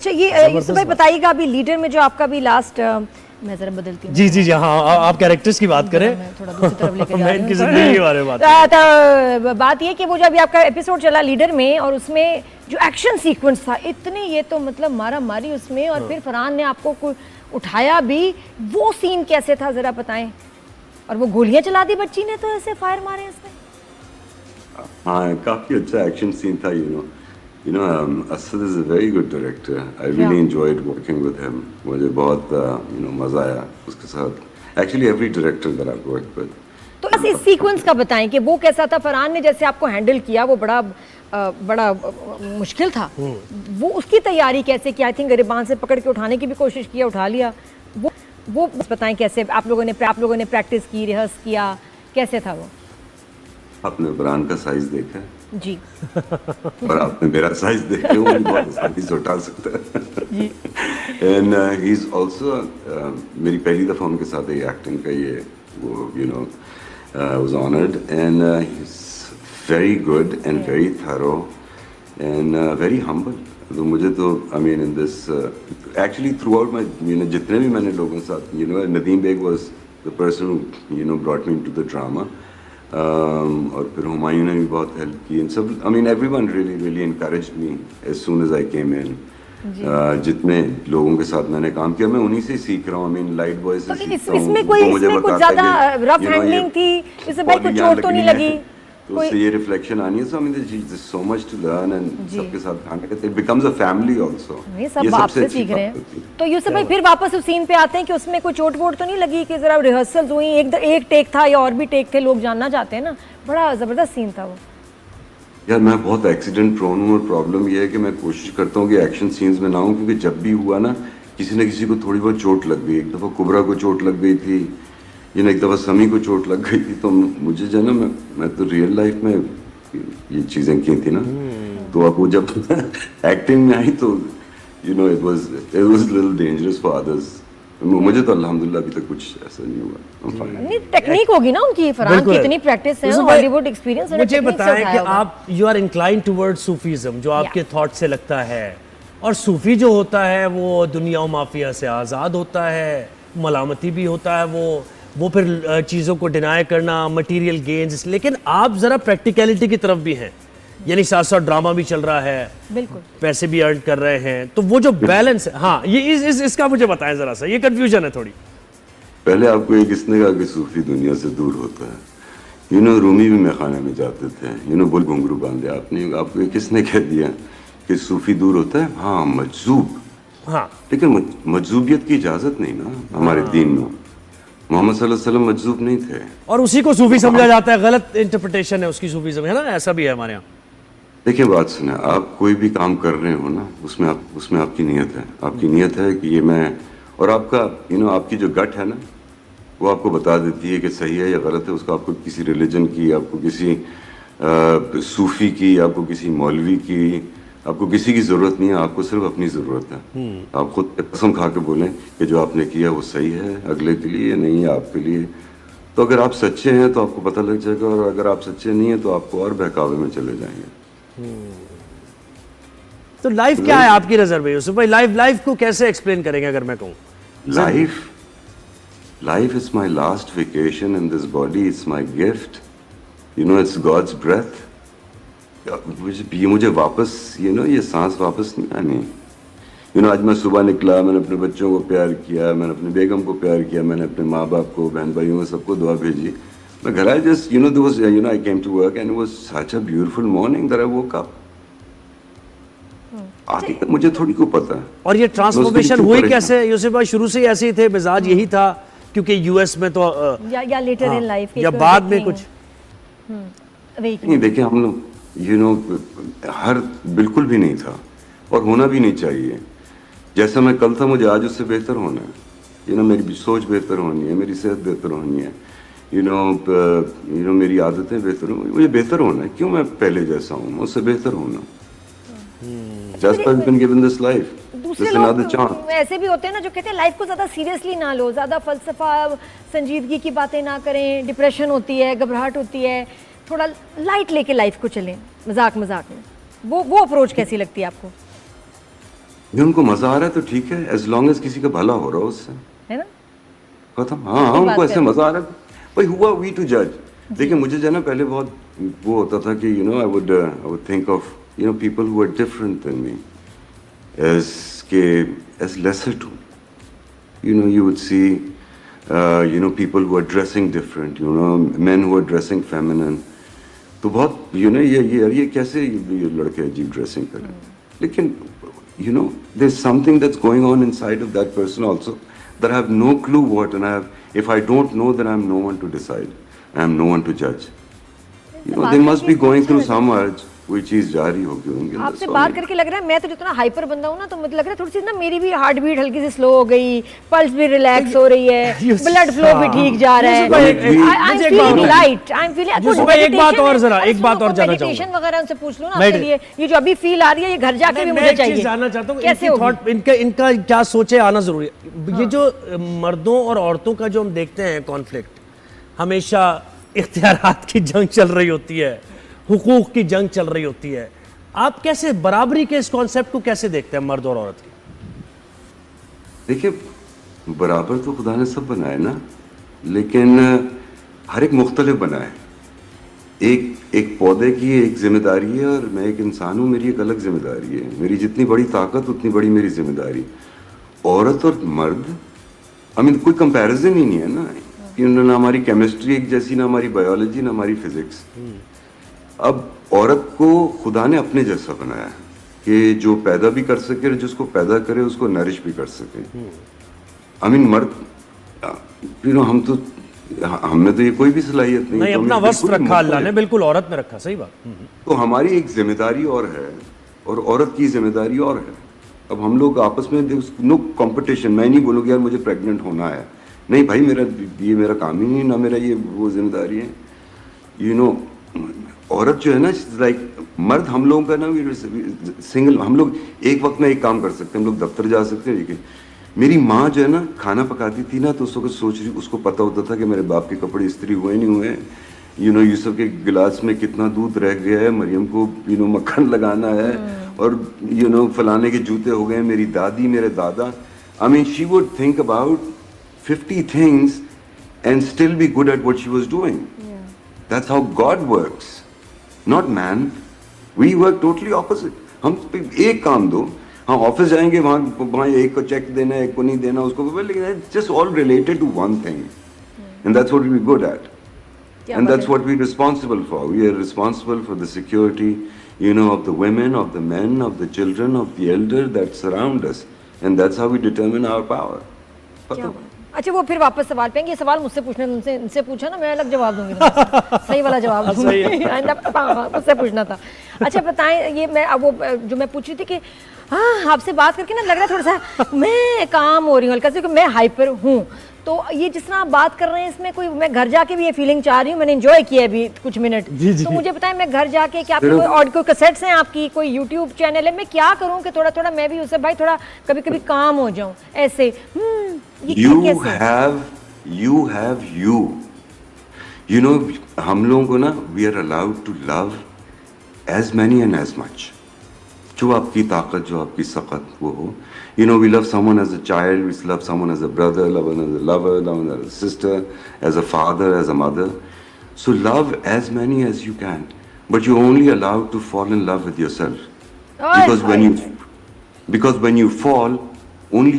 اچھا یہ یوسف بھائی بتائیے گا ابھی لیڈر میں جو آپ کا بھی لاسٹ میں ذرا بدلتی ہوں جی ہاں آپ کیریکٹرز کی بات کریں میں تھوڑا دوسری طرف لے کے جا میں رہی ان کی ہوں زندگی کے بارے میں بات بات یہ کہ وہ جو ابھی آپ کا ایپیسوڈ چلا لیڈر میں اور اس میں جو ایکشن سیکوینس تھا اتنے یہ تو مطلب مارا ماری اس میں اور پھر فرحان نے آپ کو اٹھایا بھی, وہ سین کیسے تھا ذرا بتائیں, اور وہ گولیاں چلا دی بچی نے تو ایسے فائر مارے اس نے. ہاں کافی اچھا ایکشن سین تھا. You know, Asad is a very good director. I really enjoyed working with him. مجھے بہت مزہ آیا اس کے ساتھ. Actually every director that I've worked with. تو بس اس سیکوینس کا بتائیں کہ وہ کیسا تھا, فرحان نے جیسے آپ کو ہینڈل کیا وہ بڑا مشکل تھا, وہ اس کی تیاری کیسے کی؟ آئی تھنک گریبان سے پکڑ کے اٹھانے کی بھی کوشش کیا, اٹھا لیا, وہ بس بتائیں کیسے آپ لوگوں نے پریکٹس کی, ریہرس کیا, کیسے تھا وہ؟ آپ نے فرحان کا سائز دیکھا جی اور آپ نے میرا سائز دیکھا, وہ بھی بہت آسانی سے اٹھا سکتا ہے. اینڈ ہی از آلسو, میری پہلی دفعہ ان کے ساتھ ایکٹنگ کا یہ وہ was honoured, and he is very good and very thorough and very humble. تو مجھے تو I mean in this actually throughout my جتنے بھی میں نے لوگوں کے ساتھ Nadeem Baig was the person brought me into the drama, اور پھر ہمایوں نے بھی بہت ہیلپ کی. سب I mean everyone really encouraged me as soon as I came in. جتنے لوگوں کے ساتھ میں نے کام کیا میں انہی سے سیکھ رہا ہوں. آئی مین لائٹ بوائے سے سیکھتا ہوں. اس میں کوئی زیادہ رف ہینڈلنگ تھی, اس سے بھائی کوئی چوٹ تو نہیں لگی, تو اس سے یہ ریفلیکشن آنی ہے. سو آئی مین دیر از سو مچ ٹو لرن اینڈ سب کے ساتھ کھانا کھاتے it becomes a family also. یہ سب آپ سے سیکھ رہے ہیں. تو یوسف بھائی پھر واپس اس سین پہ آتے ہیں کہ اس میں کوئی چوٹ ووٹ تو نہیں لگی کہ ذرا ریہرسلز ہوئی, ایک ٹیک تھا یا اور بھی ٹیک تھے, لوگ جاننا چاہتے ہیں نا, بڑا زبردست سین تھا وہ. یار میں بہت ایکسیڈنٹ پرون ہوں, اور پرابلم یہ ہے کہ میں کوشش کرتا ہوں کہ ایکشن سینز میں نہ ہوں, کیونکہ جب بھی ہوا نا کسی نہ کسی کو تھوڑی بہت چوٹ لگ گئی. ایک دفعہ کبرا کو چوٹ لگ گئی تھی, ایک دفعہ سمی کو چوٹ لگ گئی تھی. تو مجھے جو ہے نا میں تو ریئل لائف میں یہ چیزیں کی تھی نا, تو اب وہ جب ایکٹنگ میں آئی تو it was a little dangerous for others. مجھے تو الحمدللہ ابھی تک کچھ ایسا نہیں ہوا. نہیں ٹیکنیک ہوگی نا ان کی, فرحان کی اتنی پریکٹس ہے, ہالی ووڈ ایکسپیرینس. مجھے بتائیں کہ آپ you are inclined toward Sufism, جو آپ کے تھاٹ سے لگتا ہے, اور صوفی جو ہوتا ہے وہ دنیا و مافیا سے آزاد ہوتا ہے, ملامتی بھی ہوتا ہے, وہ پھر چیزوں کو ڈینائی کرنا, مٹیریل گینز, لیکن آپ ذرا پریکٹیکلٹی کی طرف بھی ہیں, یعنی ساتھ ساتھ ڈرامہ بھی چل رہا ہے, بالکل پیسے بھی ارن کر رہے ہیں, تو وہ جو بیلنس ہے, ہاں یہ اس کا مجھے بتائیں ذرا سا, یہ کنفیوژن ہے تھوڑی. پہلے آپ کو یہ کس نے کہا کہ صوفی دنیا سے دور ہوتا ہے؟ رومی بھی میخانے میں جاتے تھے, بل گھنگرو باندھے. آپ کو یہ کس نے کہہ دیا کہ صوفی دور ہوتا ہے؟ ہاں مجذوب, ہاں, لیکن مجذوبیت کی اجازت نہیں نا ہمارے دین میں. محمد صلی اللہ علیہ وسلم مجذوب نہیں تھے, اور اسی کو صوفی سمجھا جاتا ہے. غلط انٹرپریٹیشن ہے اس کی صوفیزم, ہے نا, ایسا بھی ہے ہمارے یہاں. دیکھیں بات سنیں, آپ کوئی بھی کام کر رہے ہو نا, اس میں آپ کی نیت ہے. آپ کی نیت ہے کہ یہ میں, اور آپ کا آپ کی جو گٹ ہے نا وہ آپ کو بتا دیتی ہے کہ صحیح ہے یا غلط ہے. اس کا آپ کو کسی ریلیجن کی, آپ کو کسی صوفی کی, آپ کو کسی مولوی کی, آپ کو کسی کی ضرورت نہیں ہے. آپ کو صرف اپنی ضرورت ہے. آپ خود قسم کھا کے بولیں کہ جو آپ نے کیا وہ صحیح ہے, اگلے کے لیے نہیں ہے, آپ کے لیے. تو اگر آپ سچے ہیں تو آپ کو پتہ لگ جائے گا, اور اگر آپ سچے نہیں ہیں تو آپ کو اور بہکاوے میں چلے جائیں گے. تو لائف کیا ہے آپ کی نظر میں یوسف بھائی؟ لائف کو کیسے ایکسپلین کریں گے اگر میں کہوں؟ Life is my last vacation in this body, it's my gift, it's God's breath. یہ مجھے واپس یہ سانس واپس نہیں آنی. آج میں صبح نکلا, میں نے اپنے بچوں کو پیار کیا, میں نے اپنے بیگم کو پیار کیا, میں نے اپنے ماں باپ کو, بہن بھائیوں کو, سب کو دعا بھیجی. میں گھر آیا, just there was I came to work and it was such a beautiful morning that I woke up. آگے تک مجھے تھوڑی کو پتا ہے. اور یہ ٹرانسفارمیشن ہوئی کیسے یوسف بھائی؟ شروع سے ہی ایسے ہی تھے, مزاج یہی تھا, کیونکہ یو ایس میں تو یا لیٹر ان لائف یا بعد میں کچھ نہیں. دیکھیں ہم لوگ ہر بالکل بھی نہیں تھا, اور ہونا بھی نہیں چاہیے. جیسا میں کل تھا مجھے آج اس سے بہتر ہونا ہے. میری سوچ بہتر ہونی ہے, میری صحت بہتر ہونی ہے, میری عادتیں بہتر ہوں, مجھے بہتر ہونا ہے. کیوں میں پہلے جیسا ہوں, اس سے بہتر ہونا. دوسرے لوگ ایسے بھی ہوتے ہیں نا جو کہتے ہیں لائف کو زیادہ سیریسلی نہ لو, زیادہ فلسفہ سنجیدگی کی باتیں نہ کریں, ڈپریشن ہوتی ہے, گھبراہٹ ہوتی ہے, تھوڑا لائٹ لے کے لائف کو چلیں, مذاق میں. وہ اپروچ کیسی لگتی ہے آپ کو؟ میں ان کو مزہ آ رہا ہے تو ٹھیک ہے, ایز لانگ ایز کسی کا بھلا ہو رہا ہو اس سے, ہے نا. ختم. ہاں ان کو ایسے مزہ آ رہا ہے, بھائی ہوا وی ٹو جج. دیکھیں مجھے جو ہے نا پہلے بہت وہ ہوتا تھا کہ I would think of people who are different than me as lesser too. You would see people who are dressing different, men who are dressing feminine. تو بہت یہ کیسے یہ لڑکے عجیب ڈریسنگ کریں, لیکن there's something that's going on inside of that person also that I have no clue what, and if I don't know, then I'm no one to decide, I am no one to judge. They must be going through some urge, کوئی چیز جاری ہوگی ان کے. آپ سے بات کر کے لگ رہا ہے میں تو جتنا ہائپر بندہ ہوں نا, تو مجھے لگ رہا ہے تھوڑی سی نا میری بھی ہارٹ بیٹ ہلکی سی سلو ہو گئی, پلس بھی ریلیکس ہو رہی ہے, بلڈ فلو بھی ٹھیک جا رہا ہے, I'm feeling light, I'm feeling. ایک بات اور ذرا ایک بات اور جاننا چاہوں گا, میڈیٹیشن وغیرہ ان سے پوچھ لوں نا آپ کے لیے, یہ جو ابھی فیل آ رہی ہے یہ گھر جا کے بھی مجھے چاہیے. میں جاننا چاہتا ہوں کیسے ہوگی ان کا کیا سوچے آنا ضروری ہے. یہ جو مردوں اور عورتوں کا جو ہم دیکھتے ہیں کانفلکٹ, ہمیشہ اختیارات کی جنگ چل رہی ہوتی ہے, حقوق کی جنگ چل رہی ہوتی ہے. آپ کیسے برابری کے اس کانسیپٹ کو کیسے دیکھتے ہیں مرد اور عورت کی؟ دیکھیے برابر تو خدا نے سب بنائے نا, لیکن ہر ایک مختلف بنائے. ایک پودے کی ایک ذمہ داری ہے, اور میں ایک انسان ہوں, میری ایک الگ ذمہ داری ہے. میری جتنی بڑی طاقت اتنی بڑی میری ذمہ داری. عورت اور مرد کوئی کمپیریزن ہی نہیں ہے نا, نہ ہماری کیمسٹری ایک جیسی, نہ ہماری بایولوجی, نہ ہماری فزکس. اب عورت کو خدا نے اپنے جیسا بنایا ہے کہ جو پیدا بھی کر سکے, اور جس کو پیدا کرے اس کو نرش بھی کر سکے. مرد ہم میں تو یہ کوئی بھی صلاحیت نہیں, اپنا وصف رکھا اللہ نے, بالکل عورت میں رکھا, صحیح بات. تو ہماری ایک ذمہ داری اور ہے, اور عورت کی ذمہ داری اور ہے. اب ہم لوگ آپس میں نو کمپٹیشن. میں نہیں بولوں گی یار مجھے پریگننٹ ہونا ہے, نہیں بھائی یہ میرا کام ہی نہیں, نہ میرا یہ وہ ذمہ داری ہے. عورت جو ہے نا لائک مرد, ہم لوگوں کا نا سنگل, ہم لوگ ایک وقت میں ایک کام کر سکتے ہیں, ہم لوگ دفتر جا سکتے ہیں. لیکن میری ماں جو ہے نا کھانا پکاتی تھی نا, تو اس وقت سوچ رہی, اس کو پتہ ہوتا تھا کہ میرے باپ کے کپڑے استری ہوئے نہیں ہوئے, یوسف کے گلاس میں کتنا دودھ رہ گیا ہے, مریم کو مکھن لگانا ہے, اور فلانے کے جوتے ہو گئے, میری دادی, میرے دادا. she would think about 50 things and still be good at what she was doing. That's how God works, not man. We work totally opposite. ہم ایک کام دو, ہاں آفس جائیں گے, وہاں ایک کو چیک دینا ہے, ایک کو نہیں دینا, اس کو, لیکن just all related to one thing, and that's what we're good at, and that's what we're responsible for. We are responsible for the security, of the women, of the men, of the children, of the elder that surround us, and that's how we determine our power. اچھا وہ پھر واپس سوال پہ, یہ سوال مجھ سے پوچھنا, ان سے پوچھا نا, میں الگ جواب دوں گی, صحیح والا جواب دوں گی, مجھ سے پوچھنا تھا. اچھا بتائیں, یہ میں وہ جو میں پوچھ رہی تھی کہ ہاں آپ سے بات کر کے نا لگ رہا ہے تھوڑا سا میں کام ہو رہی ہوں, ہلکا سے, کہ میں ہائپر ہوں. تو یہ جس طرح آپ بات کر رہے ہیں اس میں کوئی, میں گھر جا کے بھی یہ فیلنگ چاہ رہی ہوں, میں نے انجوائے کیا ہے ابھی کچھ منٹ. تو مجھے بتائیں میں گھر جا کے, کیا کوئی کیسٹس ہیں آپ کی, کوئی یوٹیوب چینل ہے, میں کیا کروں کہ تھوڑا تھوڑا میں بھی اسے بھائی تھوڑا کبھی کبھی کام ہو جاؤں ایسے. ہم لوگوں کو نا we are allowed to love as many and as much, جو آپ کی طاقت, جو آپ کی سخت وہ ہو. We love someone as a child, we love someone as a brother, love someone as a lover, love someone as a sister, as a father, as a mother. So love as many as you can, but you're only allowed to fall in love with yourself. Because when you fall, only